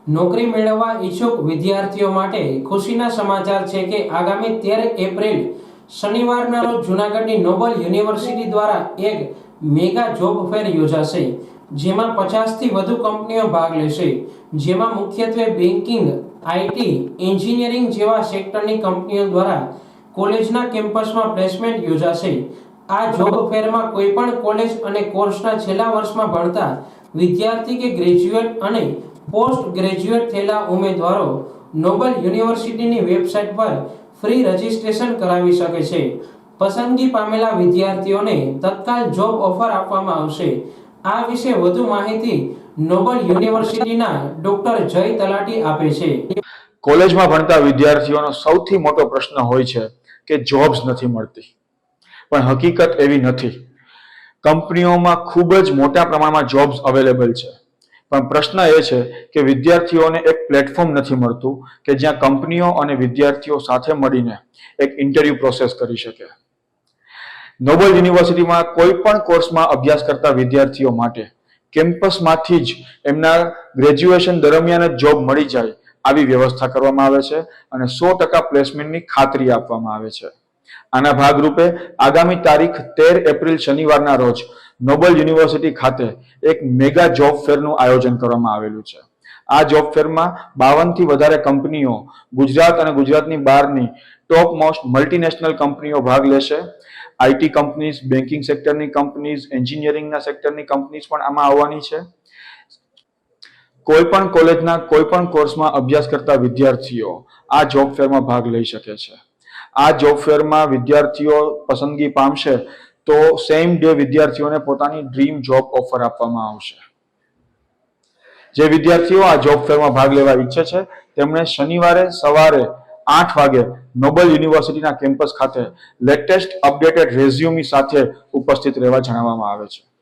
નોકરી મેળવવા ઈચ્છુક વિદ્યાર્થીઓ માટે ખુશીના સમાચાર છે કે આગામી 13 એપ્રિલ શનિવારના રોજ જૂનાગઢની નોબલ યુનિવર્સિટી દ્વારા એક મેગા જોબ ફેર યોજાશે, જેમાં 50 થી વધુ કંપનીઓ ભાગ લેશે, જેમાં મુખ્યત્વે બેન્કિંગ, આઈટી, એન્જિનિયરિંગ જેવા સેક્ટરની કંપનીઓ દ્વારા કોલેજના કેમ્પસમાં પ્લેસમેન્ટ યોજાશે। આ જોબ ફેરમાં કોઈપણ કોલેજ અને કોર્સના છેલ્લા વર્ષમાં ભણતા વિદ્યાર્થી કે ગ્રેજ્યુએટ અને પોસ્ટ ગ્રેજ્યુએટ થયેલા ઉમેદવારો નોબલ યુનિવર્સિટીની વેબસાઇટ પર ફ્રી રજિસ્ટ્રેશન કરાવી શકે છે। પસંદગી પામેલા વિદ્યાર્થીઓને તત્કાલ જોબ ઓફર આપવામાં આવશે। આ વિશે વધુ માહિતી નોબલ યુનિવર્સિટીના ડોક્ટર જય તલાટી આપે છે। કોલેજમાં ભણતા વિદ્યાર્થીઓનો સૌથી મોટો પ્રશ્ન હોય છે કે જોબ્સ નથી મળતી, પણ હકીકત એવી નથી। કંપનીઓમાં ખૂબ જ મોટા પ્રમાણમાં જોબ્સ અવેલેબલ છે, પણ પ્રશ્ન એ છે કે વિદ્યાર્થીઓને એક પ્લેટફોર્મ નથી મળતું કે જ્યાં કંપનીઓ અને વિદ્યાર્થીઓ સાથે મળીને એક ઇન્ટરવ્યુ પ્રોસેસ કરી શકે। નોબલ યુનિવર્સિટીમાં કોઈ પણ કોર્સમાં અભ્યાસ કરતા વિદ્યાર્થીઓ માટે કેમ્પસમાંથી જ એમના ગ્રેજ્યુએશન દરમિયાન જ જોબ મળી જાય આવી વ્યવસ્થા કરવામાં આવે છે અને 100% પ્લેસમેન્ટની ખાતરી આપવામાં આવે છે। આના ભાગરૂપે આગામી તારીખ 13 એપ્રિલ શનિવારના રોજ નોબલ યુનિવર્સિટી ખાતે એક મેગા જોબ ફેરનું આયોજન કરવામાં આવેલું છે। આ જોબ ફેરમાં 52 થી વધારે કંપનીઓ ગુજરાત અને ગુજરાતની બહારની ટોપ મોસ્ટ મલ્ટીનેશનલ કંપનીઓ ભાગ લેશે। આઈટી કંપનીઝ, બેન્કિંગ સેક્ટરની કંપનીઝ, એન્જિનિયરિંગના સેક્ટરની કંપનીઝ પણ આમાં આવવાની છે। કોઈ પણ કોલેજના કોઈ પણ કોર્સમાં અભ્યાસ કરતા વિદ્યાર્થીઓ આ જોબ ફેરમાં ભાગ લઈ શકે છે। આ જોબ ફેરમાં વિદ્યાર્થીઓ પસંદગી પામશે તો સેમ ડે વિદ્યાર્થીઓને પોતાની ડ્રીમ જોબ ઓફર આપવામાં આવશે। જે વિદ્યાર્થીઓ આ જોબ ફેરમાં ભાગ લેવા ઈચ્છે છે તેમણે શનિવારે સવારે 8 વાગે નોબલ યુનિવર્સિટીના કેમ્પસ ખાતે લેટેસ્ટ અપડેટેડ રેઝ્યુમી સાથે ઉપસ્થિત રહેવા જણાવવામાં આવે છે।